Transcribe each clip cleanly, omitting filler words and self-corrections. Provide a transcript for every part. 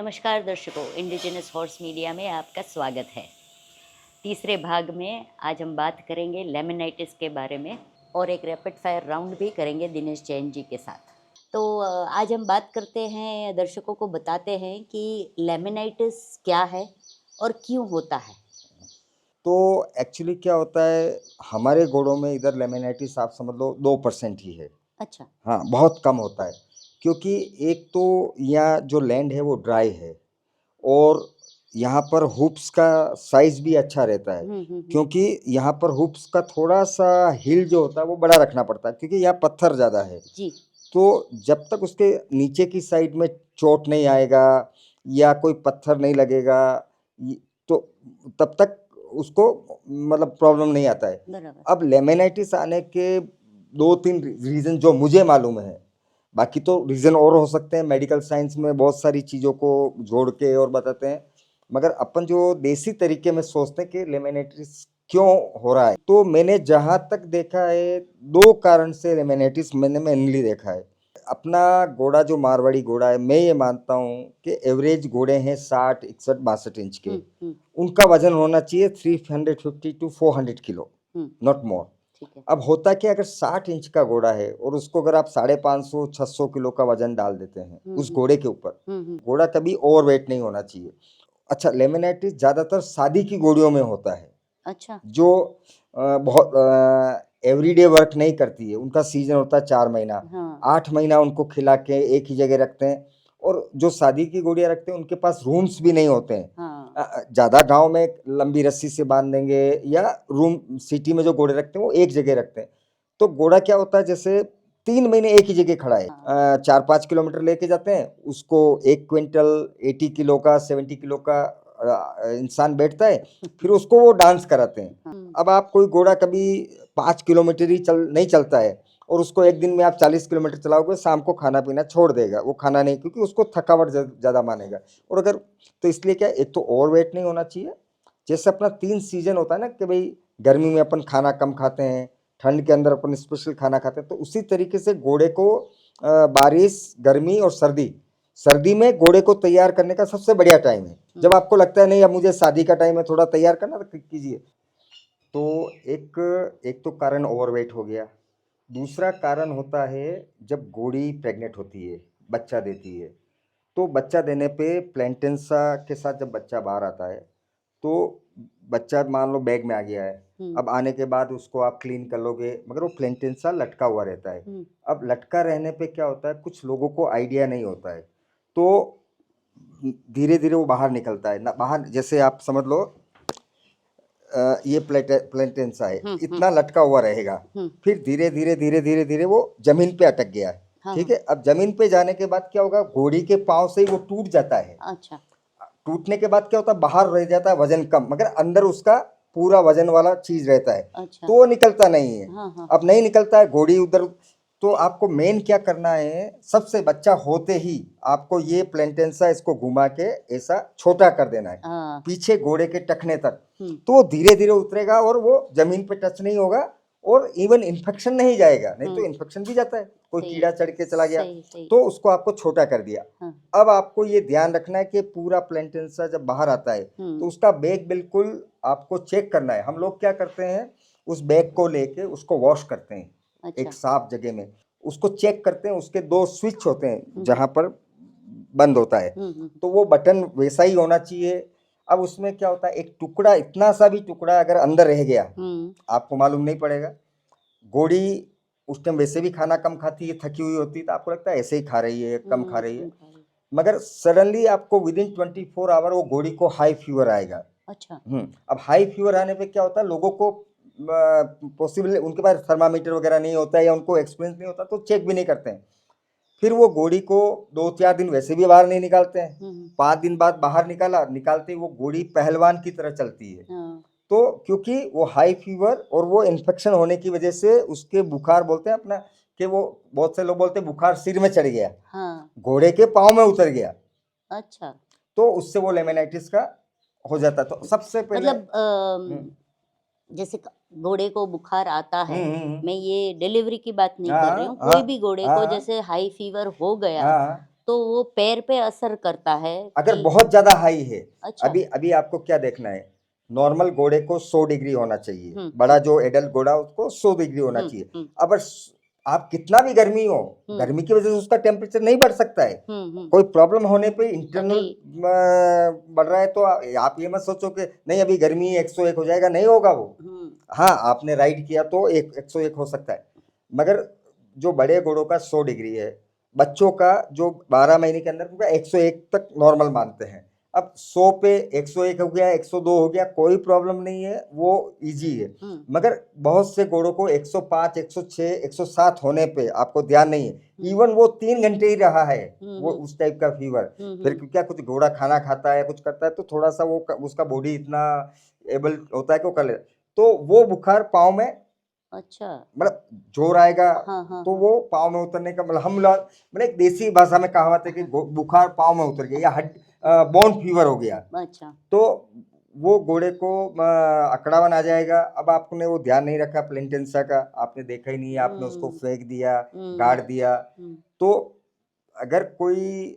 नमस्कार दर्शकों, indigenous horse media में आपका स्वागत है। तीसरे भाग में आज हम बात करेंगे लेमिनाइटिस के बारे में और एक रैपिड फायर राउंड भी करेंगे दिनेश जैन जी के साथ। तो आज हम बात करते हैं, दर्शकों को बताते हैं कि लेमिनाइटिस क्या है और क्यों होता है। तो एक्चुअली क्या होता है, हमारे घोड़ों में इधर लेमिनाइटिस आप समझ लो 2% ही है। अच्छा। हाँ, बहुत कम होता है क्योंकि एक तो यहाँ जो लैंड है वो ड्राई है और यहाँ पर हुप्स का साइज भी अच्छा रहता है क्योंकि यहाँ पर हुप्स का थोड़ा सा हिल जो होता है वो बड़ा रखना पड़ता है क्योंकि यहाँ पत्थर ज़्यादा है जी। तो जब तक उसके नीचे की साइड में चोट नहीं आएगा या कोई पत्थर नहीं लगेगा तो तब तक उसको मतलब प्रॉब्लम नहीं आता है। बराबर। अब लेमिनाइटिस आने के 2-3 रीज़न जो मुझे मालूम है, बाकी तो रीज़न और हो सकते हैं, मेडिकल साइंस में बहुत सारी चीज़ों को जोड़ के और बताते हैं, मगर अपन जो देसी तरीके में सोचते हैं कि लेमिनाइटिस क्यों हो रहा है, तो मैंने जहाँ तक देखा है 2 कारण से लेमिनाइटिस मैंने मेनली देखा है। अपना घोड़ा जो मारवाड़ी घोड़ा है, मैं ये मानता हूँ कि एवरेज घोड़े हैं 60, 61, 62 इंच के। उनका वजन होना चाहिए 350 टू 400 किलो, नॉट मोर। अब होता क्या, अगर 60 इंच का घोड़ा है और उसको अगर आप 550, 600 किलो का वजन डाल देते हैं उस घोड़े के ऊपर, घोड़ा कभी ओवरवेट नहीं होना चाहिए। अच्छा, लेमिनाइटिस ज्यादातर शादी की घोड़ियों में होता है। अच्छा। जो बहुत एवरीडे वर्क नहीं करती है, उनका सीजन होता है 4 महीना। हाँ। 8 महीना उनको खिला के एक ही जगह रखते हैं और जो शादी की घोड़ियां रखते हैं उनके पास रूम्स भी नहीं होते हैं। हाँ। ज्यादा गांव में लंबी रस्सी से बांध देंगे या रूम, सिटी में जो घोड़े रखते हैं वो एक जगह रखते हैं। तो घोड़ा क्या होता है, जैसे 3 महीने एक ही जगह खड़ा है, 4-5 किलोमीटर लेके जाते हैं उसको, 1 क्विंटल 80 किलो का 70 किलो का इंसान बैठता है, फिर उसको वो डांस कराते हैं। अब आप कोई घोड़ा कभी 5 किलोमीटर ही नहीं चलता है और उसको एक दिन में आप 40 किलोमीटर चलाओगे, शाम को खाना पीना छोड़ देगा, वो खाना नहीं, क्योंकि उसको थकावट ज्यादा मानेगा। और अगर तो इसलिए क्या, एक तो ओवरवेट नहीं होना चाहिए। जैसे अपना 3 सीजन होता है ना कि भाई गर्मी में अपन खाना कम खाते हैं, ठंड के अंदर अपन स्पेशल खाना खाते हैं, तो उसी तरीके से घोड़े को बारिश, गर्मी और सर्दी में घोड़े को तैयार करने का सबसे बढ़िया टाइम है। जब आपको लगता है नहीं अब मुझे शादी का टाइम है, थोड़ा तैयार करना, तो कीजिए। तो एक तो कारण ओवरवेट हो गया। दूसरा कारण होता है जब घोड़ी प्रेग्नेंट होती है, बच्चा देती है, तो बच्चा देने पे प्लेंटेंसा के साथ जब बच्चा बाहर आता है तो बच्चा मान लो बैग में आ गया है, अब आने के बाद उसको आप क्लीन कर लोगे, मगर वो प्लेंटेंसा लटका हुआ रहता है। अब लटका रहने पे क्या होता है, कुछ लोगों को आइडिया नहीं होता है, तो धीरे धीरे वो बाहर निकलता है ना, बाहर जैसे आप समझ लो ये प्लेंटेंसा है, इतना लटका हुआ रहेगा, फिर धीरे धीरे धीरे धीरे धीरे वो जमीन पे अटक गया है। ठीक है, अब जमीन पे जाने के बाद क्या होगा, घोड़ी के पांव से ही वो टूट जाता है। अच्छा। टूटने के बाद क्या होता है, बाहर रह जाता है वजन कम, मगर अंदर उसका पूरा वजन वाला चीज रहता है। अच्छा। तो वो निकलता नहीं है। हाँ। अब नहीं निकलता है, घोड़ी उधर, तो आपको मेन क्या करना है, सबसे बच्चा होते ही आपको ये प्लेंटेंसा इसको घुमा के ऐसा छोटा कर देना है। हाँ। पीछे घोड़े के टखने तक, तो वो धीरे धीरे उतरेगा और वो जमीन पे टच नहीं होगा और इवन इन्फेक्शन नहीं जाएगा, नहीं तो इन्फेक्शन भी जाता है, कोई कीड़ा चढ़ के चला गया। तो उसको आपको छोटा कर दिया। हाँ। अब आपको ये ध्यान रखना है कि पूरा प्लेंटेंसा जब बाहर आता है तो उसका बैग बिल्कुल आपको चेक करना है। हम लोग क्या करते हैं, उस बैग को लेके उसको वॉश करते हैं। अच्छा। एक साफ जगह में उसको चेक करते हैं, उसके 2 स्विच होते हैं जहां पर बंद होता है, तो वो बटन वैसा ही होना चाहिए। अब उसमें क्या होता है, एक टुकड़ा, इतना सा भी टुकड़ा अगर अंदर रह गया आपको मालूम नहीं पड़ेगा। घोड़ी उस टाइम वैसे भी खाना कम खाती है, थकी हुई होती है, तो आपको लगता है ऐसे ही खा रही है, कम खा रही है, मगर सडनली आपको विदिन 24 आवर वो घोड़ी को हाई फीवर आएगा। अच्छा। अब हाई फीवर आने पे क्या होता है, लोगों को पॉसिबल, उनके पास थर्मामीटर वगैरह नहीं होता है या उनको एक्सपीरियंस नहीं होता, तो चेक भी नहीं करते हैं। फिर वो घोड़ी को 2-4 दिन वैसे भी बाहर नहीं निकालते हैं, 5 दिन बाद बाहर निकालते ही वो घोड़ी पहलवान की तरह चलती है। हाँ। तो क्योंकि वो हाई फीवर और वो इन्फेक्शन होने की वजह से उसके बुखार बोलते हैं अपना, कि वो बहुत से लोग बोलते हैं बुखार सिर में चढ़ गया। हाँ। घोड़े के पाँव में उतर गया। अच्छा। तो उससे वो लेमिनाइटिस का हो जाता। तो सबसे पहले मतलब जैसे घोड़े को बुखार आता है, मैं ये डिलीवरी की बात नहीं कर रही हूँ, कोई भी घोड़े को जैसे हाई फीवर हो गया तो वो पैर पे असर करता है अगर कि बहुत ज्यादा हाई है, अच्छा अभी अभी आपको क्या देखना है, नॉर्मल घोड़े को 100 डिग्री होना चाहिए, हम्म बड़ा जो एडल्ट घोड़ा उसको 100 डिग्री होना चाहिए। हम्म अब आप कितना भी गर्मी हो, गर्मी की वजह से उसका टेम्परेचर नहीं बढ़ सकता है। कोई प्रॉब्लम होने पे इंटरनल तभी बढ़ रहा है तो आप ये मत सोचो कि नहीं अभी गर्मी है 101 हो जाएगा, नहीं होगा वो। हाँ आपने राइड किया तो 101 हो सकता है, मगर जो बड़े घोड़ों का 100 डिग्री है, बच्चों का जो 12 महीने के अंदर उनका 101 तक नॉर्मल मानते हैं। अब 100 पे 101 हो गया, 102 हो गया, कोई प्रॉब्लम नहीं है, वो इजी है। मगर बहुत से घोड़ों को 105, 106, 107 होने पे आपको ध्यान नहीं है, इवन वो 3 घंटे ही रहा है वो उस टाइप का फीवर, फिर क्या कुछ घोड़ा खाना खाता है कुछ करता है तो थोड़ा सा वो उसका बॉडी इतना एबल होता है कि वो कर ले, तो वो बुखार पाँव में अच्छा मतलब जोर आएगा, हाँ हाँ तो हाँ वो पाँव में उतरने का मतलब हम लोग मतलब एक देसी भाषा में कहावत है कि बुखार पाँव में उतर गया या बोन फीवर हो गया, अच्छा तो वो घोड़े को अकड़ावन आ जाएगा। अब आपने वो ध्यान नहीं रखा प्लेंटेंसा का, आपने देखा ही नहीं, आपने उसको फेंक दिया, गाड़ दिया, तो अगर कोई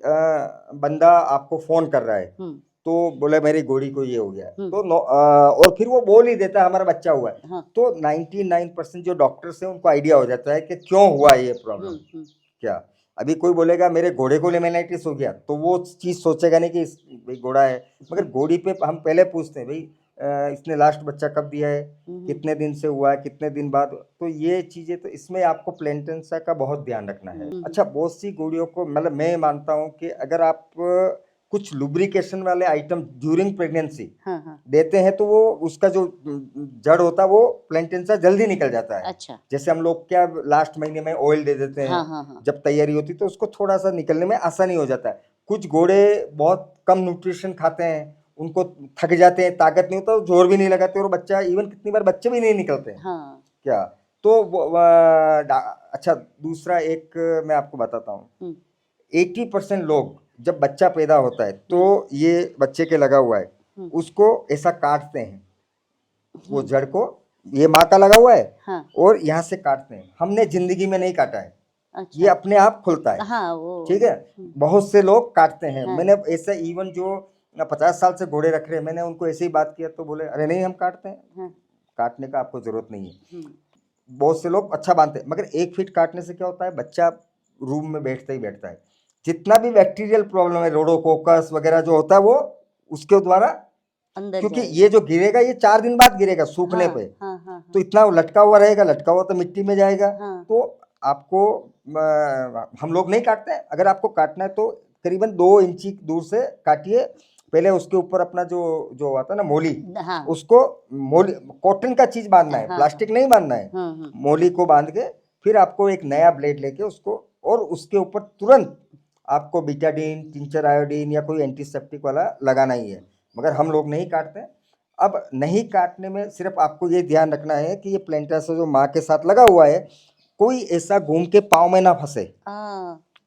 बंदा आपको फोन कर रहा है तो बोले मेरी घोड़ी को ये हो गया तो और फिर वो बोल ही देता है हमारा बच्चा हुआ है, हाँ तो 99% जो डॉक्टर्स हैं उनको आइडिया हो जाता है कि क्यों हुआ ये प्रॉब्लम। क्या अभी कोई बोलेगा मेरे घोड़े को लेमेनाइटिस हो गया तो वो चीज सोचेगा नहीं कि भाई घोड़ा है, मगर घोड़ी पे हम पहले पूछते हैं भाई इसने लास्ट बच्चा कब दिया है, कितने दिन से हुआ है, कितने दिन बाद, तो ये चीजें तो इसमें आपको प्लेंटेंसा का बहुत ध्यान रखना है। अच्छा बहुत सी घोड़ियों को मतलब मैं मानता हूँ कि अगर आप कुछ लुब्रिकेशन वाले आइटम ड्यूरिंग प्रेगनेंसी देते हैं तो वो उसका जो जड़ होता है वो प्लेंटेंसा जल्दी निकल जाता है। अच्छा जैसे हम लोग क्या लास्ट महीने में ऑयल दे देते हैं, हाँ जब तैयारी होती तो उसको थोड़ा सा निकलने में आसानी हो जाता है। कुछ घोड़े बहुत कम न्यूट्रिशन खाते हैं, उनको थक जाते हैं, ताकत नहीं होता, जोर भी नहीं लगाते और बच्चा इवन कितनी बार बच्चे भी नहीं निकलते हैं। क्या तो अच्छा दूसरा एक मैं आपको बताता हूँ, 80% लोग जब बच्चा पैदा होता है तो ये बच्चे के लगा हुआ है उसको ऐसा काटते हैं, वो जड़ को, ये माँ का लगा हुआ है और यहाँ से काटते हैं, हमने जिंदगी में नहीं काटा है। अच्छा। ये अपने आप खुलता है। हाँ, वो ठीक है, बहुत से लोग काटते हैं। मैंने ऐसा इवन जो 50 साल से घोड़े रख रहे हैं, मैंने उनको ऐसे ही बात किया तो बोले अरे नहीं हम काटते हैं, काटने का आपको जरूरत नहीं है। बहुत से लोग अच्छा बांधते हैं, मगर 1 फीट काटने से क्या होता है, बच्चा रूम में बैठता ही बैठता है, जितना भी बैक्टीरियल प्रॉब्लम है रोडोकोकस वगैरह जो होता है वो उसके द्वारा अंदर, क्योंकि ये जो गिरेगा ये 4 दिन बाद गिरेगा सूखने पे, तो इतना लटका हुआ रहेगा, लटका हुआ तो मिट्टी में जाएगा। तो आपको हम लोग नहीं काटते हैं, अगर आपको काटना है तो करीबन 2 इंची दूर से काटिए, पहले उसके ऊपर अपना जो जो आता है ना मोली, उसको मोली कॉटन का चीज बांधना है, प्लास्टिक नहीं बांधना है, मोली को बांध के फिर आपको एक नया ब्लेड लेके उसको और उसके ऊपर तुरंत आपको बीटाडीन, टिंचर आयोडीन या कोई एंटीसेप्टिक वाला लगाना ही है, मगर हम लोग नहीं काटते। अब नहीं काटने में सिर्फ आपको ये ध्यान रखना है कि ये प्लेंटेंसा जो माँ के साथ लगा हुआ है कोई ऐसा घूम के पाँव में ना फंसे।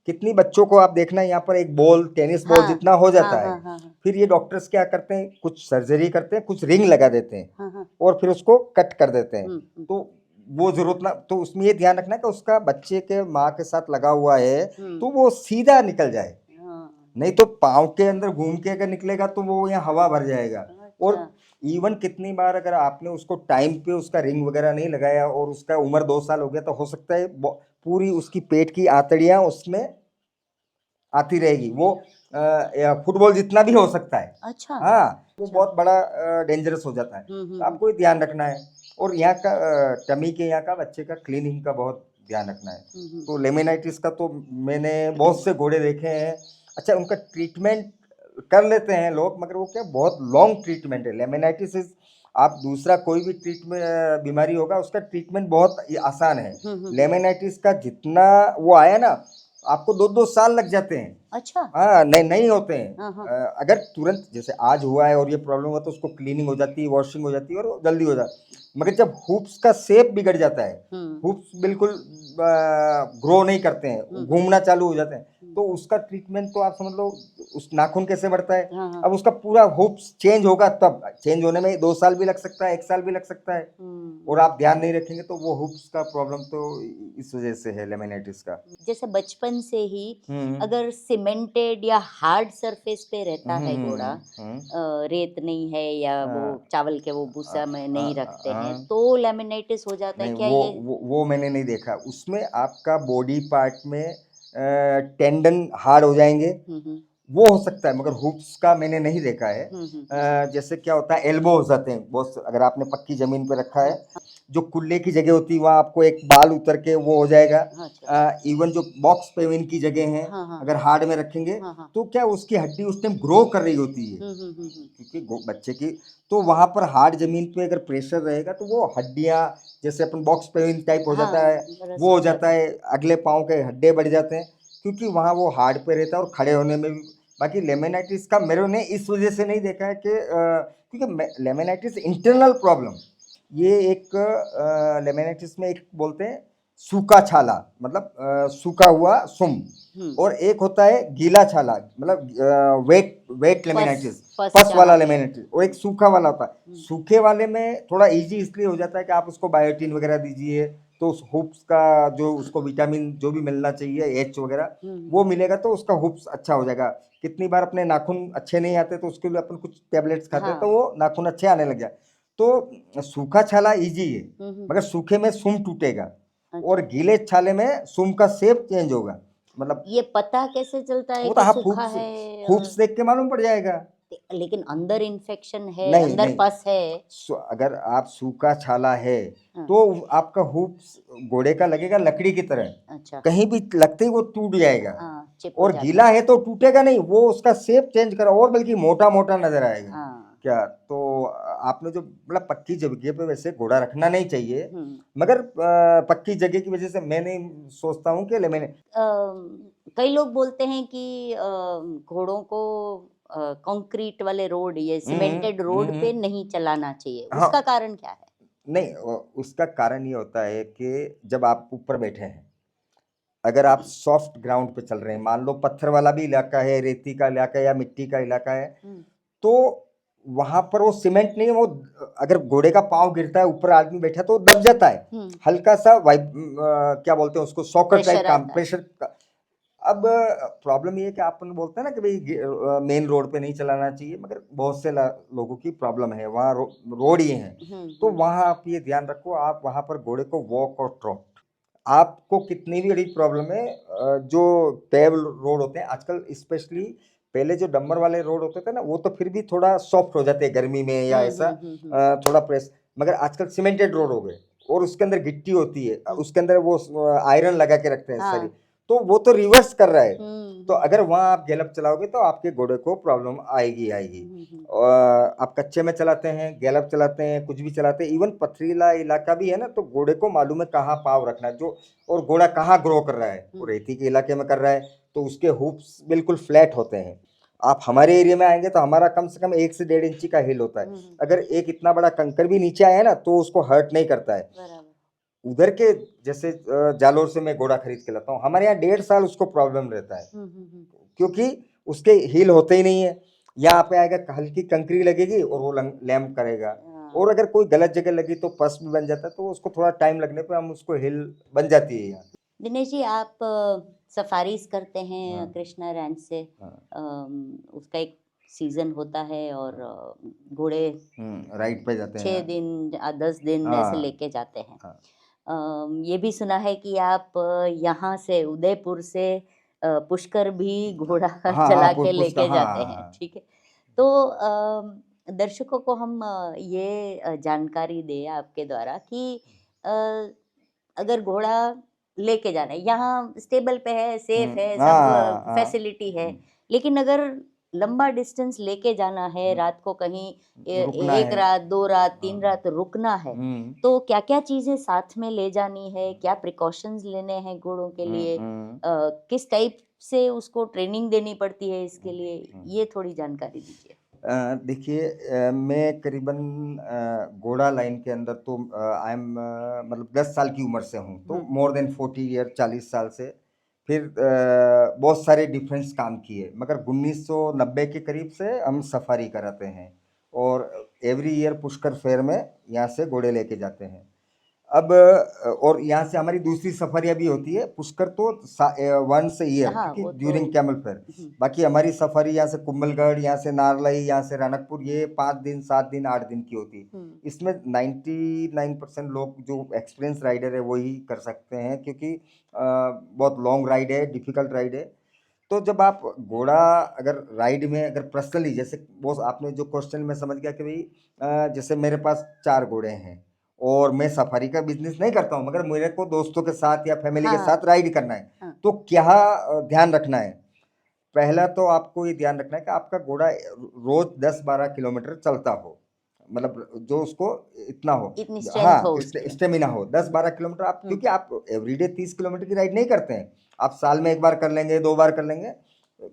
कितनी बच्चों को आप देखना यहाँ पर एक बॉल, टेनिस बॉल जितना हो जाता है, फिर ये डॉक्टर्स क्या करते हैं, कुछ सर्जरी करते हैं, कुछ रिंग लगा देते हैं और फिर उसको कट कर देते हैं, तो वो जरूरत ना, तो उसमें ये ध्यान रखना कि उसका बच्चे के माँ के साथ लगा हुआ है तो वो सीधा निकल जाए, नहीं तो पाँव के अंदर घूम के अगर निकलेगा तो वो यहाँ हवा भर जाएगा। और इवन कितनी बार अगर आपने उसको टाइम पे उसका रिंग वगैरह नहीं लगाया और उसका उम्र 2 साल हो गया तो हो सकता है पूरी उसकी पेट की आंतड़ियां उसमें आती रहेगी, वो फुटबॉल जितना भी हो सकता है। अच्छा। हाँ, वो बहुत बड़ा डेंजरस हो जाता है, तो आपको ध्यान रखना है। और यहाँ का टमी के यहाँ का बच्चे का क्लीनिंग का बहुत ध्यान रखना है। तो लेमेनाइटिस का तो मैंने बहुत से घोड़े देखे हैं, अच्छा उनका ट्रीटमेंट कर लेते हैं लोग, मगर वो क्या बहुत लॉन्ग ट्रीटमेंट है। लेमेनाइटिस इज, आप दूसरा कोई भी ट्रीटमेंट बीमारी होगा उसका ट्रीटमेंट बहुत आसान है, लेमेनाइटिस का जितना वो आया ना आपको 2-2 साल लग जाते हैं। अच्छा। हाँ, नहीं होते हैं। अगर तुरंत जैसे आज हुआ है और ये प्रॉब्लम हुआ तो उसको क्लीनिंग हो जाती है, वॉशिंग हो जाती है और जल्दी हो जाता है, मगर जब हुप्स का शेप बिगड़ जाता है, हुप्स बिल्कुल ग्रो नहीं करते हैं, घूमना चालू हो जाते हैं, तो उसका ट्रीटमेंट तो आप समझ लो उस नाखून कैसे बढ़ता है, अब उसका पूरा हुप्स चेंज होगा, तब चेंज होने में 2 साल भी लग सकता है, 1 साल भी लग सकता है, और आप ध्यान नहीं रखेंगे तो वो हुप्स का प्रॉब्लम तो इस वजह से है लेमेनाइटिस का। जैसे बचपन से ही अगर सीमेंटेड या हार्ड सरफेस पे रहता है घोड़ा, हम्म, रेत नहीं है या वो हाँ, चावल के वो भूसा में नहीं रखते हैं, हाँ, तो लेमिनेटिस हो जाता है नहीं क्या वो ये? वो मैंने नहीं देखा उसमें आपका बॉडी पार्ट में टेंडन हार्ड हो जाएंगे हम्म। वो हो सकता है मगर हुप्स का मैंने नहीं देखा है हम्म। जैसे क्या होता है एल्बो हो जाते हैं बहुत अगर आपने पक्की जमीन पे रखा हाँ है जो कुल्ले की जगह होती है वहाँ आपको एक बाल उतर के वो हो जाएगा हाँ, अच्छा। इवन जो बॉक्स पेविन की जगह है हाँ हाँ अगर हार्ड में रखेंगे हाँ हाँ। तो क्या उसकी हड्डी उस टाइम ग्रो कर रही होती है हम्म। क्योंकि बच्चे की तो वहां पर हार्ड जमीन पे अगर प्रेशर रहेगा तो वो हड्डियां जैसे अपन बॉक्स पेविन टाइप हो हाँ, जाता है बड़ा वो हो सा जाता है अगले पाँव के हड्डे बढ़ जाते हैं क्योंकि वहाँ वो हार्ड पे रहता है और खड़े होने में भी बाकी लेमेनाइटिस का मेरे ने इस वजह से नहीं देखा है कि क्योंकि लेमेनाइटिस इंटरनल प्रॉब्लम ये एक लेमेनाइटिस में एक बोलते हैं सूखा छाला मतलब सूखा हुआ सुम और एक होता है गीला छाला मतलब वेट वेट लेमेनाइटिस पस जहाँ वाला पे लेमेनाइटिस और एक सूखा वाला होता है सूखे वाले में थोड़ा इजी इसलिए हो जाता है कि आप उसको बायोटिन वगैरह दीजिए तो उस हुप्स का जो उसको विटामिन जो भी मिलना चाहिए एच वगैरह वो मिलेगा तो उसका हुप्स अच्छा हो जाएगा कितनी बार अपने नाखून अच्छे नहीं आते तो उसके लिए अपन कुछ टेबलेट्स खाते हैं तो हाँ। वो नाखून अच्छे आने लग जाए तो सूखा छाला इजी है मगर सूखे में सुम टूटेगा और अच्छा, गीले छाले में सुम का शेप चेंज होगा मतलब ये पता कैसे चलता है वो तो कि आप सूखा है? हुप्स देख के मालूम पड़ जाएगा लेकिन अंदर इन्फेक्शन है, नहीं अंदर नहीं पस है। अगर आप सूखा छाला है हाँ, तो आपका हुप्स घोड़े का लगेगा लकड़ी की तरह अच्छा। कहीं भी लगते ही वो टूट जाएगा हाँ, चिप हो और जाता गीला है। है तो टूटेगा नहीं वो उसका शेप चेंज करा और बल्कि मोटा मोटा नजर आएगा हाँ। क्या तो आपने जो मतलब पक्की जगह पे वैसे घोड़ा रखना नहीं चाहिए हम्म। मगर पक्की जगह की वजह से मैं नहीं सोचता हूँ कि मैंने कई लोग बोलते हैं कि घोड़ों को कंक्रीट वाले रोड, ये सीमेंटेड रोड पे हम्म, नहीं चलाना चाहिए, हाँ उसका कारण क्या है? नहीं उसका कारण ये होता है कि जब आप ऊपर बैठे हैं अगर आप सॉफ्ट ग्राउंड पे चल रहे हैं मान लो पत्थर वाला भी इलाका है रेती का इलाका है या मिट्टी का इलाका है हम्म। तो वहां पर वो सीमेंट नहीं है वो अगर घोड़े का पाँव गिरता है ऊपर आदमी बैठा तो वो दब जाता है हम्म। हल्का सा क्या बोलते हैं उसको सॉकर टाइप प्रेशर काम आता है। प्रेशर अब प्रॉब्लम ये है कि अपन बोलते हैं ना कि भाई मेन रोड पे नहीं चलाना चाहिए मगर बहुत से लोगों की प्रॉब्लम है वहाँ रोड ये है तो वहाँ आप ये ध्यान रखो आप वहाँ पर घोड़े को वॉक और ट्रॉट आपको कितनी भी बड़ी प्रॉब्लम है जो पेव रोड होते हैं आजकल स्पेशली पहले जो डंबर वाले रोड होते थे ना वो तो फिर भी थोड़ा सॉफ्ट हो जाते हैं गर्मी में या ऐसा थोड़ा प्रेस मगर आजकल सीमेंटेड रोड हो गए और उसके अंदर गिट्टी होती है उसके अंदर वो आयरन लगा के रखते हैं सारी हाँ। तो वो तो रिवर्स कर रहा है तो हम्म। अगर वहां आप गैलप चलाओगे तो आपके घोड़े को प्रॉब्लम आएगी आएगी हम्म। आप कच्चे में चलाते हैं गैलप चलाते हैं कुछ भी चलाते हैं इवन पथरीला इलाका भी है ना तो घोड़े को मालूम है कहाँ पाँव रखना है जो और घोड़ा कहाँ ग्रो कर रहा है वो रेती के इलाके में कर रहा है तो उसके हुप्स बिल्कुल फ्लैट होते हैं आप हमारे एरिया में आएंगे तो हमारा कम से कम 1 से 1.5 इंची का हिल होता है अगर एक इतना बड़ा कंकर भी नीचे आया ना तो उसको हर्ट नहीं करता है बराबर। उधर के जैसे जालोर से मैं घोड़ा खरीद के लाता हूँ हमारे यहाँ 1.5 साल उसको प्रॉब्लम रहता है क्योंकि उसके हील होते ही नहीं है यहाँ पे आएगा हल्की कंकरी लगेगी और वो लैम्प करेगा और अगर कोई गलत जगह लगी तो पस भी बन जाता है तो उसको थोड़ा टाइम लगने पे हम उसको हिल बन जाती है यहाँ दिनेश जी, आप सफारीज करते हैं हाँ कृष्णा रैंच से, हाँ उसका एक सीजन होता है और घोड़े राइड पे जाते हैं 6 दिन 10 दिन ऐसे हाँ लेके जाते हैं। हाँ ये भी सुना है कि आप यहाँ से उदयपुर से पुष्कर भी घोड़ा हाँ हाँ चला के पुष्कर लेके हाँ जाते हैं, हाँ ठीक है? तो दर्शकों को हम ये जानकारी दें आपके द्वारा कि अ, अगर घोड़ा लेके जाना है, यहाँ स्टेबल पे है, सेफ है, सब हाँ हाँ फैसिलिटी है, लेकिन अगर लंबा डिस्टेंस लेके जाना है, हम्म, रात को कहीं रुकना एक है रात 2 रात 3 रात हाँ रुकना है, हम्म तो क्या क्या चीजें साथ में ले जानी है, क्या प्रिकॉशंस लेने हैं घोड़ों के लिए, हम्म किस टाइप से उसको ट्रेनिंग देनी पड़ती है इसके लिए, हम्म। ये थोड़ी जानकारी दीजिए। देखिए मैं करीबन घोड़ा लाइन के अंदर तो आई एम मतलब 10 साल की उम्र से हूँ तो मोर देन 40 ईयर 40 साल से फिर बहुत सारे डिफरेंस काम किए मगर 1990 के करीब से हम सफारी कराते हैं और एवरी ईयर पुष्कर फेयर में यहाँ से घोड़े लेके जाते हैं अब और यहाँ से हमारी दूसरी सफरियाँ भी होती है। पुष्कर तो वंस ईयर, हाँ, क्योंकि वो तो ड्यूरिंग कैमल फेयर। बाकी हमारी सफारी यहाँ से कुंभलगढ़, यहाँ से नारलाई, यहाँ से रानकपुर, ये 5 दिन 7 दिन 8 दिन की होती है। इसमें 99% लोग जो एक्सपीरियंस राइडर है वही कर सकते हैं, क्योंकि बहुत लॉन्ग राइड है, डिफिकल्ट राइड है। तो जब आप घोड़ा अगर राइड में अगर पर्सनली, जैसे वो आपने जो क्वेश्चन में समझ गया कि भाई जैसे मेरे पास 4 घोड़े हैं और मैं सफारी का बिजनेस नहीं करता हूँ, मगर मेरे को दोस्तों के साथ या फैमिली के हाँ, साथ राइड करना है, हाँ, तो क्या ध्यान रखना है? पहला तो आपको ये ध्यान रखना है कि आपका घोड़ा रोज 10-12 किलोमीटर चलता हो, मतलब जो उसको इतना हो, इतनी हाँ स्ट्रेंथ हो उसकी। स्टेमिना हो 10-12 किलोमीटर। आप क्योंकि आप एवरीडे 30 किलोमीटर की राइड नहीं करते हैं, आप साल में 1 बार कर लेंगे, 2 बार कर लेंगे,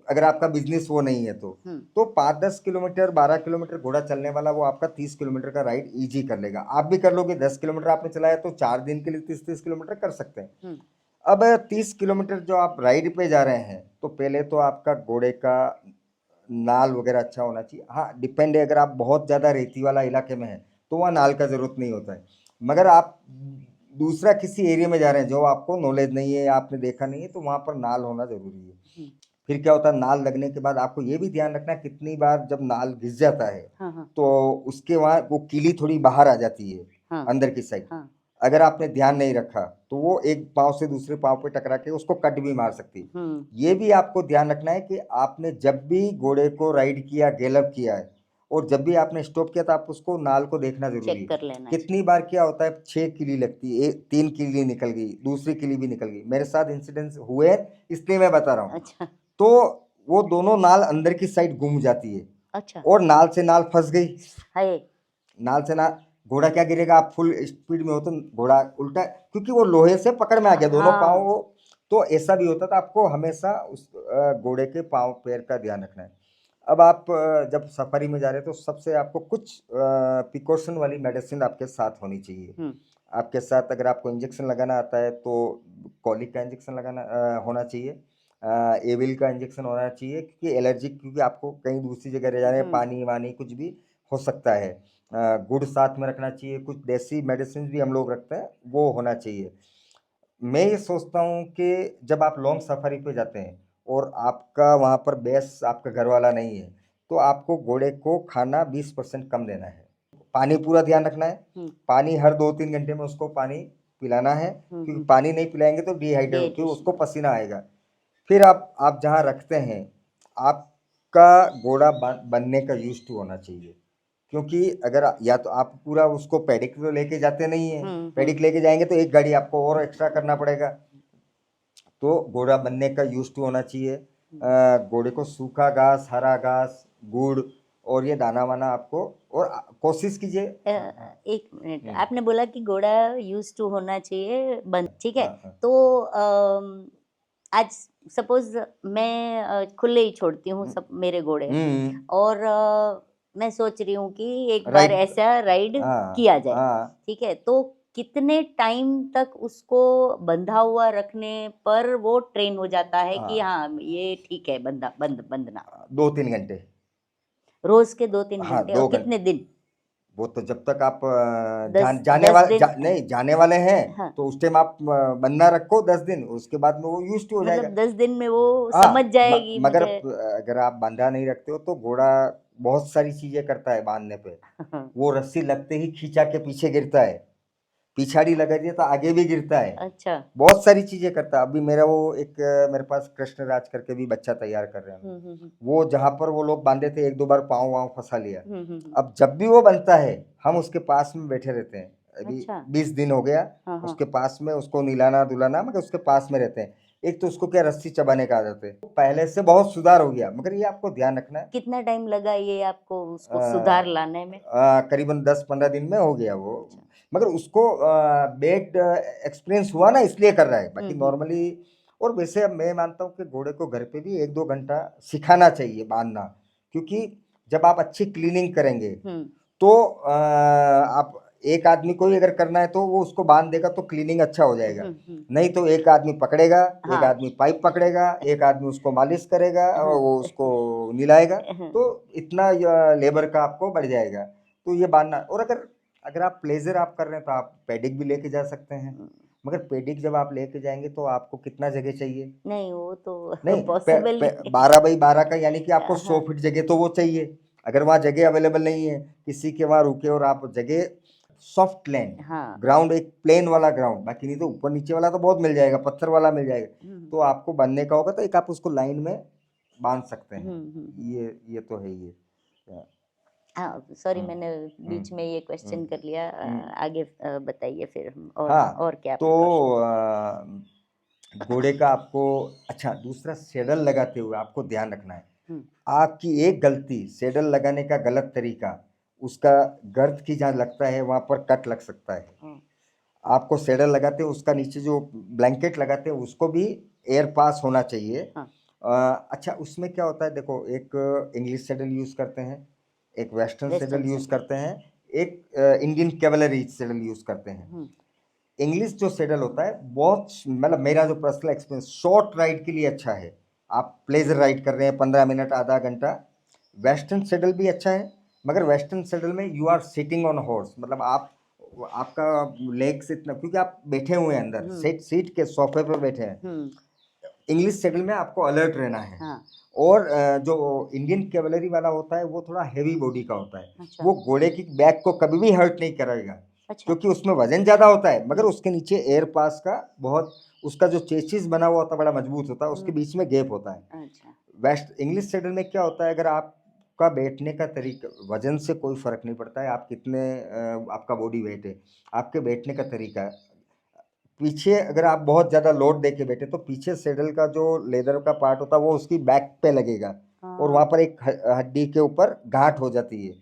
अगर आपका बिजनेस वो नहीं है तो 5-10 किलोमीटर 12 किलोमीटर घोड़ा चलने वाला वो आपका 30 किलोमीटर का राइड इजी कर लेगा। आप भी कर लोगे, 10 किलोमीटर आपने चलाया तो 4 दिन के लिए 30-30 किलोमीटर कर सकते हैं। अब 30 किलोमीटर जो आप राइड पे जा रहे हैं, तो पहले तो आपका घोड़े का नाल वगैरह अच्छा होना चाहिए। हाँ डिपेंड है, अगर आप बहुत ज़्यादा रेती वाला इलाके में हैं तो वहाँ नाल का ज़रूरत नहीं होता है, मगर आप दूसरा किसी एरिया में जा रहे हैं जो आपको नॉलेज नहीं है, आपने देखा नहीं है, तो वहाँ पर नाल होना ज़रूरी है। फिर क्या होता है, नाल लगने के बाद आपको ये भी ध्यान रखना है, कितनी बार जब नाल घिस जाता है तो उसके वहाँ वो कीली थोड़ी बाहर आ जाती है अंदर की साइड। अगर आपने ध्यान नहीं रखा तो वो एक पाँव से दूसरे पाँव पे टकरा के उसको कट भी मार सकती है। ये भी आपको ध्यान रखना है कि आपने जब भी घोड़े को राइड किया, गैलप किया है, और जब भी आपने स्टॉप किया तो आप उसको नाल को देखना जरूरी चेक है। कर लेना कितनी बार क्या होता है, 6 किली लगती है, 3 किली निकल गई, दूसरी किली भी निकल गई, मेरे साथ इंसिडेंट्स हुए हैं, इसलिए मैं बता रहा हूँ। अच्छा, तो वो दोनों नाल अंदर की साइड घूम जाती है, अच्छा, और नाल से नाल फंस गई। है, नाल से ना घोड़ा क्या गिरेगा, आप फुल स्पीड में हो तो घोड़ा उल्टा, क्योंकि वो लोहे से पकड़ में आ गया दोनों पाँव हाँ, वो। तो ऐसा भी होता था, आपको हमेशा उस घोड़े के पाँव पैर का ध्यान रखना है। अब आप जब सफारी में जा रहे हैं तो सबसे आपको कुछ प्रिकॉशन वाली मेडिसिन आपके साथ होनी चाहिए। आपके साथ अगर आपको इंजेक्शन लगाना आता है तो कॉलिक का इंजेक्शन लगाना होना चाहिए, एविल का इंजेक्शन होना चाहिए, क्योंकि एलर्जिक, क्योंकि आपको कहीं दूसरी जगह रह जा रहे हैं, पानी वानी कुछ भी हो सकता है। गुड़ साथ में रखना चाहिए, कुछ देसी मेडिसिन भी हम लोग रखते हैं, वो होना चाहिए। मैं ये सोचता हूँ कि जब आप लॉन्ग सफारी पे जाते हैं और आपका वहाँ पर बेस आपका घर वाला नहीं है, तो आपको घोड़े को खाना 20% कम देना है। पानी पूरा ध्यान रखना है, पानी हर 2-3 घंटे में उसको पानी पिलाना है, क्योंकि पानी नहीं पिलाएंगे तो डिहाइड्रेट, क्योंकि उसको पसीना आएगा। फिर आप जहाँ रखते हैं, आपका घोड़ा बनने का यूज टू होना चाहिए, क्योंकि अगर या तो आप पूरा उसको पैडिक तो लेके जाते नहीं है, पैडिक लेके जाएंगे तो एक गाड़ी आपको और एक्स्ट्रा करना पड़ेगा। तो घोड़ा बनने का यूज टू होना चाहिए। घोड़े को सूखा घास, हरा घास, गुड़ और ये दाना वाना आपको, और कोशिश कीजिए। एक मिनट, आपने बोला कि घोड़ा यूज टू होना चाहिए बंद, ठीक है। हाँ। तो आज सपोज मैं खुले ही छोड़ती हूँ सब मेरे घोड़े, और मैं सोच रही हूँ कि एक बार राइड, ऐसा राइड किया जाए, ठीक है। तो कितने टाइम तक उसको बंधा हुआ रखने पर वो ट्रेन हो जाता है कि हाँ ये ठीक है, बंधना? 2-3 घंटे। रोज के 2-3 हाँ घंटे, 2 और घंटे। कितने दिन? वो तो जब तक आप 10 जाने 10 वाले दिन? नहीं जाने वाले हैं, हाँ, तो उस टाइम आप बंदा रखो 10 दिन, उसके बाद में वो यूज टू हो जाएगा। मतलब 10 दिन में वो हाँ समझ जाएगी मगर मुझे। अगर आप बंधा नहीं रखते हो तो घोड़ा बहुत सारी चीजें करता है बांधने पे। वो रस्सी लगते ही खींचा के पीछे गिरता है, पिछाड़ी लगा दिया तो आगे भी गिरता है, अच्छा, बहुत सारी चीजें करता है। अभी मेरा वो एक मेरे पास कृष्ण राज करके भी बच्चा तैयार कर रहे हैं, वो जहां पर वो लोग बांधे थे 1-2 बार पाँव वाँव फंसा लिया। अब जब भी वो बनता है हम उसके पास में बैठे रहते हैं। अभी अच्छा, 20 दिन हो गया उसके पास में, उसको निलाना दुलाना, मगर उसके पास में रहते हैं। एक तो उसको क्या रस्सी चबाने का आदत है, पहले से बहुत सुधार हो गया, मगर ये आपको ध्यान रखना है। कितना टाइम लगा ये आपको उसको सुधार लाने में? करीबन 10-15 दिन में हो गया वो, मगर उसको बेड एक्सपीरियंस हुआ ना, इसलिए कर रहा है, बाकी नॉर्मली। और वैसे अब मैं मानता हूँ कि घोड़े को घर पे भी 1-2 घंटा सिखाना चाहिए बांधना, क्योंकि जब आप अच्छी क्लीनिंग करेंगे तो आप एक आदमी को ही अगर करना है तो वो उसको बांध देगा तो क्लीनिंग अच्छा हो जाएगा। नहीं तो एक आदमी पकड़ेगा, एक आदमी पाइप पकड़ेगा, एक आदमी उसको मालिश करेगा और वो उसको निलाएगा, तो इतना लेबर का आपको बढ़ जाएगा। तो ये बांधना, और अगर अगर आप प्लेजर आप कर रहे हैं तो आप पेडिक भी लेके जा सकते हैं, मगर पेडिक जब आप लेके जाएंगे तो आपको कितना जगह चाहिए? नहीं वो तो नहीं, पॉसिबल नहीं। 12 बाई 12 का, यानी कि आपको 100 हाँ फीट जगह तो वो चाहिए। अगर वहाँ जगह अवेलेबल नहीं है, किसी के वहाँ रुके और आप जगह सॉफ्ट लैंड हाँ। ग्राउंड, एक प्लेन वाला ग्राउंड, बाकी नहीं तो ऊपर नीचे वाला तो बहुत मिल जाएगा, पत्थर वाला मिल जाएगा, तो आपको बांधने का होगा तो एक आप उसको लाइन में बांध सकते हैं। ये तो है ही है। हाँ सॉरी, हम्म, मैंने बीच में ये क्वेश्चन हम्म, कर लिया। आगे बताइए फिर हम हाँ, और क्या तो प्रिकॉशन। घोड़े का आपको, अच्छा, दूसरा सेडल लगाते हुए आपको ध्यान रखना है। हम्म आपकी एक गलती, सेडल लगाने का गलत तरीका, उसका गर्द की जहाँ लगता है वहाँ पर कट लग सकता है। हम्म, आपको सेडल लगाते हैं उसका नीचे जो ब्लैंकेट लगाते हैं उसको भी एयर पास होना चाहिए। हाँ। अच्छा, उसमें क्या होता है, देखो, एक इंग्लिश सेडल यूज़ करते हैं, एक western western saddle use saddle. करते हैं, एक इंडियन कैवलरी सेडल यूज़ करते हैं। इंग्लिश जो सेडल होता है बहुत, मतलब मेरा जो पर्सनल एक्सपीरियंस, शॉर्ट राइड के लिए अच्छा है। आप प्लेजर राइड कर रहे हैं 15 मिनट आधा घंटा, वेस्टर्न सेडल भी अच्छा है, मगर वेस्टर्न सेडल में you are sitting on horse, मतलब आपका लेग्स इतना, क्योंकि आप बैठे हुए हैं अंदर, सीट के सोफे पर बैठे हैं। इंग्लिश सेडल में आपको अलर्ट रहना है। हाँ। और जो इंडियन कैवलरी वाला होता है वो थोड़ा हैवी बॉडी का होता है। अच्छा। वो घोड़े की बैक को कभी भी हर्ट नहीं करेगा, अच्छा। क्योंकि उसमें वजन ज़्यादा होता है, मगर उसके नीचे एयर पास का बहुत, उसका जो चेसिस बना हुआ होता है बड़ा मजबूत होता है, उसके बीच में गैप होता है। अच्छा। वेस्ट इंग्लिश सेडल में क्या होता है, अगर आपका बैठने का तरीका, वजन से कोई फर्क नहीं पड़ता है, आप कितने आपका बॉडी वेट है, आपके बैठने का तरीका। पीछे अगर आप बहुत ज़्यादा लोड दे के बैठे तो पीछे सेडल का जो लेदर का पार्ट होता है वो उसकी बैक पे लगेगा, और वहाँ पर एक हड्डी के ऊपर गांठ हो जाती है।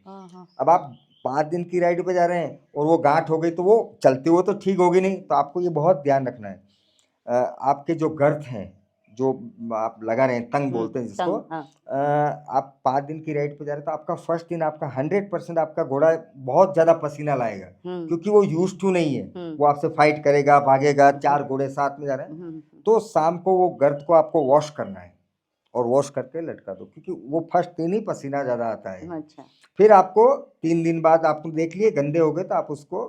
अब आप 5 दिन की राइड पे जा रहे हैं और वो गांठ हो गई तो वो चलते हुए तो ठीक होगी नहीं, तो आपको ये बहुत ध्यान रखना है। आपके जो गर्थ हैं, जो आप लगा रहे हैं, तंग बोलते हैं जिसको, तंग, हाँ। आप 5 दिन की राइड पे जा रहे हैं तो आपका फर्स्ट दिन आपका 100% आपका घोड़ा बहुत ज़्यादा पसीना लाएगा, क्योंकि वो यूज टू नहीं है, वो आपसे फाइट करेगा, भागेगा, 4 घोड़े साथ में जा रहे हैं। तो शाम को वो गर्द को आपको वॉश करना है, और वॉश करके लटका दो, क्योंकि वो फर्स्ट दिन ही पसीना ज़्यादा आता है। अच्छा। फिर आपको 3 दिन बाद, आपको देख लिए गंदे हो गए तो आप उसको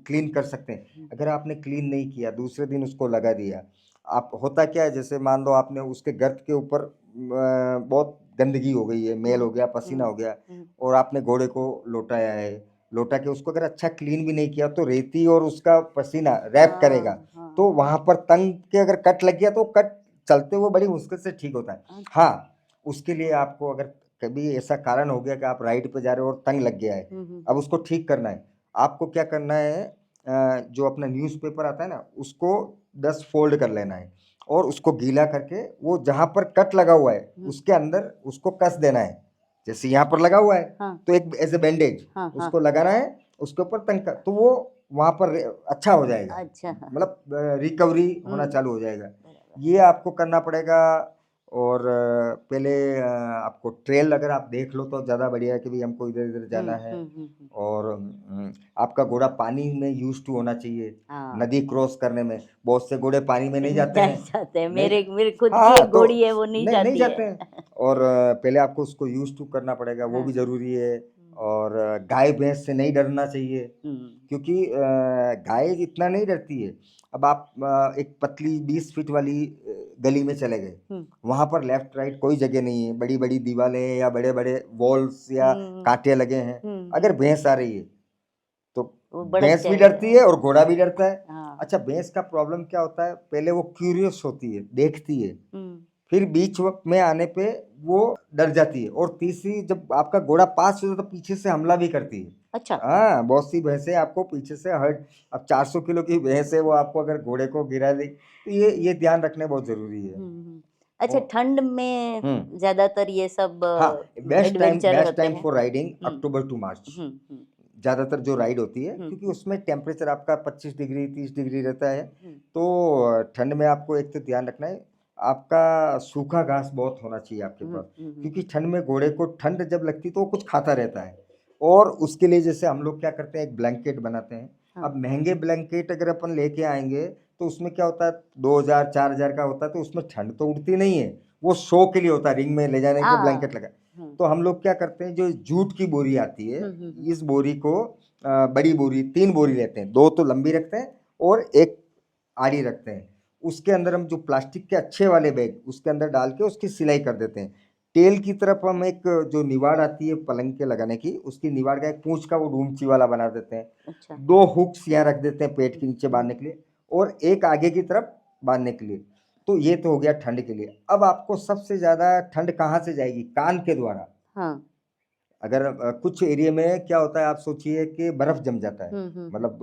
क्लीन कर सकते हैं। अगर आपने क्लीन नहीं किया, दूसरे दिन उसको लगा दिया, आप, होता क्या है, जैसे मान लो आपने उसके गर्द के ऊपर बहुत गंदगी हो गई है, मेल हो गया, पसीना हो गया, और आपने घोड़े को लौटाया है, लौटा के उसको अगर अच्छा क्लीन भी नहीं किया तो रेती और उसका पसीना रैप करेगा, तो वहाँ पर तंग के अगर कट लग गया तो कट चलते हुए बड़ी मुश्किल से ठीक होता है। हाँ, उसके लिए आपको, अगर कभी ऐसा कारण हो गया कि आप राइड पे जा रहे हो और तंग लग गया है, अब उसको ठीक करना है, आपको क्या करना है, जो अपना न्यूज़पेपर आता है ना, उसको 10 फोल्ड कर लेना है, और उसको गीला करके वो जहाँ पर कट लगा हुआ है उसके अंदर उसको कस देना है। जैसे यहाँ पर लगा हुआ है, तो एक एज ए बैंडेज उसको लगाना है, उसके ऊपर तंग कर, तो वो वहाँ पर अच्छा हो जाएगा, अच्छा। मतलब रिकवरी होना चालू हो जाएगा। ये आपको करना पड़ेगा। और पहले आपको ट्रेल अगर आप देख लो तो ज़्यादा बढ़िया है कि भाई हमको इधर इधर जाना है। और आपका घोड़ा पानी में यूज टू होना चाहिए, नदी क्रॉस करने में। बहुत से घोड़े पानी में नहीं जाते हैं, मेरे खुद हाँ, की एक तो घोड़ी है, वो नहीं नहीं जाती जाते है। हैं। और पहले आपको उसको यूज टू करना पड़ेगा, वो भी जरूरी है। और गाय भैंस से नहीं डरना चाहिए, क्योंकि गाय इतना नहीं डरती है। अब आप एक पतली 20 फीट वाली गली में चले गए, वहां पर लेफ्ट राइट कोई जगह नहीं है, बड़ी बड़ी दीवारें या बड़े बड़े वॉल्स या कांटे लगे हैं, अगर भैंस आ रही है तो भैंस भी डरती है और घोड़ा भी डरता है। अच्छा, भैंस का प्रॉब्लम क्या होता है, पहले वो क्यूरियस होती है, देखती है, फिर बीच वक्त में आने पे वो डर जाती है, और तीसरी, जब आपका घोड़ा पास होता है तो पीछे से हमला भी करती है। अच्छा। हाँ, बहुत सी भैंसें आपको पीछे से हर्ट, अब 400 किलो की भैंस है, वो आपको अगर घोड़े को गिरा दी, तो ये ध्यान रखने बहुत जरूरी है। अच्छा, ठंड में ज्यादातर ये सब हाँ, best adventure time for riding October to March, ज़्यादातर जो राइड होती है, क्योंकि उसमें टेम्परेचर आपका 25 डिग्री 30 डिग्री रहता है। तो ठंड में आपको एक तो ध्यान रखना है, आपका सूखा घास बहुत होना चाहिए आपके पास, क्योंकि ठंड में घोड़े को ठंड जब लगती है तो वो कुछ खाता रहता है, और उसके लिए जैसे हम लोग क्या करते हैं, एक ब्लैंकेट बनाते हैं। अब महंगे ब्लैंकेट अगर अपन लेके आएंगे तो उसमें क्या होता है, 2000 4000 का होता है, तो उसमें ठंड तो उड़ती नहीं है, वो शो के लिए होता है, रिंग में ले जाने के लिए ब्लैंकेट लगा। तो हम लोग क्या करते हैं, जो जूट की बोरी आती है, इस बोरी को बड़ी बोरी 3 बोरी लेते हैं, 2 तो लंबी रखते हैं और एक आड़ी रखते हैं। उसके अंदर हम जो प्लास्टिक के अच्छे वाले बैग उसके अंदर डाल के उसकी सिलाई कर देते हैं। टेल की तरफ हम एक जो निवाड़ आती है पलंग के लगाने की, उसकी निवाड़ का एक पूंछ का वो डूमची वाला बना देते हैं। अच्छा 2 हुक्स यहाँ रख देते हैं पेट के नीचे बांधने के लिए और एक आगे की तरफ बांधने के लिए। तो ये तो हो गया ठंड के लिए। अब आपको सबसे ज्यादा ठंड कहाँ से जाएगी? कान के द्वारा। हाँ अगर कुछ एरिया में क्या होता है, आप सोचिए कि बर्फ जम जाता है, मतलब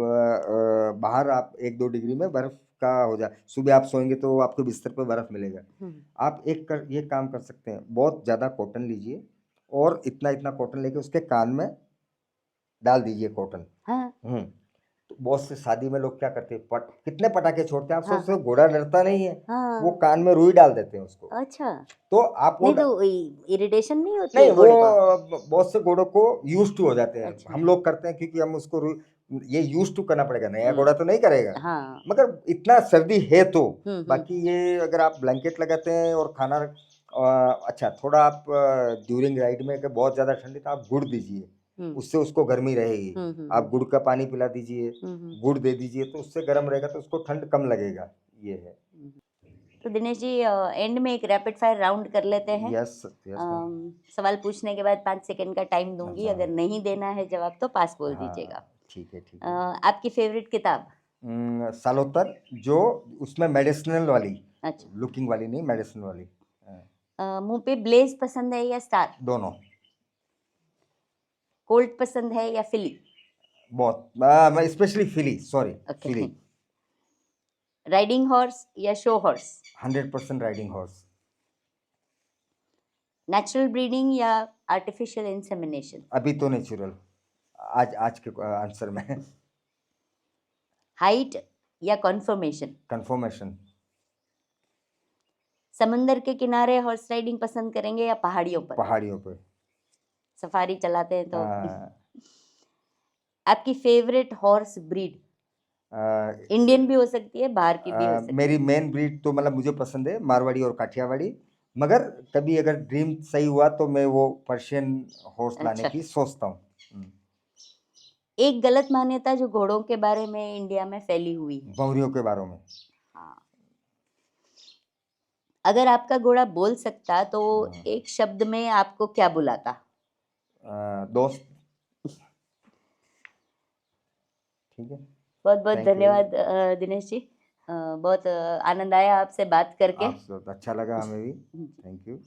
बाहर आप 1-2 डिग्री में बर्फ का हो जाए, सुबह आप सोएंगे तो आपके बिस्तर पे बर्फ मिलेगा। आप ये काम कर सकते हैं, बहुत ज्यादा कॉटन लीजिए और इतना इतना कॉटन लेके उसके कान में डाल दीजिए कॉटन। हाँ तो बहुत से शादी में लोग क्या करते हैं, कितने पटाखे छोड़ते हैं। आप हाँ सोचते हो घोड़ा डरता नहीं है, वो हाँ। कान में रुई डाल देते हैं उसको। अच्छा तो आप वो नहीं तो इरिटेशन नहीं होती नहीं, है वो घोड़े को? बहुत से घोड़ों को यूज टू हो जाते हैं। अच्छा हम लोग करते हैं क्योंकि हम उसको ये यूज टू करना पड़ेगा, नया हम्म, घोड़ा तो नहीं करेगा। हाँ मगर इतना सर्दी है तो हम्म। बाकी ये अगर आप ब्लैंकेट लगाते हैं और खाना अच्छा थोड़ा आप ड्यूरिंग राइड में अगर बहुत ज्यादा ठंडी तो आप गुड़ दीजिए, उससे उसको गर्मी रहेगी। आप गुड़ का पानी पिला दीजिए, गुड़ दे दीजिए तो उससे गर्म रहेगा तो उसको ठंड कम लगेगा। ये है। तो दिनेश जी एंड में एक रैपिड फायर राउंड कर लेते हैं। Yes yes ma'am. सवाल पूछने के बाद 5 सेकंड का टाइम दूंगी, अच्छा अगर नहीं देना है जवाब तो पास बोल दीजिएगा। हाँ ठीक है ठीक है। आपकी फेवरेट किताब? सालोत्तर, जो उसमें मेडिसिनल वाली, अच्छा लुकिंग वाली नहीं, मेडिसिन वाली। मुंह पे ब्लेज पसंद है या स्टार? दोनों। कोल्ड पसंद है या फिली? बहुत मैं specially filly, sorry okay filly. Riding horse या show horse? 100% riding horse. Natural breeding या आर्टिफिशियल इंसेमिनेशन? अभी तो नेचुरल, आज के आंसर में। हाइट या कॉन्फर्मेशन? कंफर्मेशन। समंदर के किनारे हॉर्स राइडिंग पसंद करेंगे या पहाड़ियों पर? पहाड़ियों पे। सफारी चलाते हैं तो आ, आपकी फेवरेट हॉर्स ब्रीड? आ, इंडियन भी हो सकती है, बाहर की भी हो सकती है। मेरी मेन ब्रीड तो मतलब मुझे पसंद है मारवाड़ी और काठियावाड़ी, मगर कभी अगर ड्रीम सही हुआ तो मैं वो पर्शियन हॉर्स लाने अच्छा की सोचता हूँ। एक गलत मान्यता जो घोड़ों के बारे में इंडिया में फैली हुई है। बौरियों के बारे में। हाँ अगर आपका घोड़ा बोल सकता तो एक शब्द में आपको क्या बुलाता? दोस्त। ठीक है। बहुत बहुत थैंक यू। धन्यवाद दिनेश जी, बहुत आनंद आया आपसे बात करके। आपसे अच्छा लगा हमें भी। Thank you.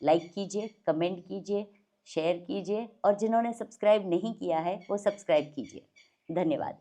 लाइक कीजिए, कमेंट कीजिए, शेयर कीजिए और जिन्होंने सब्सक्राइब नहीं किया है वो सब्सक्राइब कीजिए। धन्यवाद।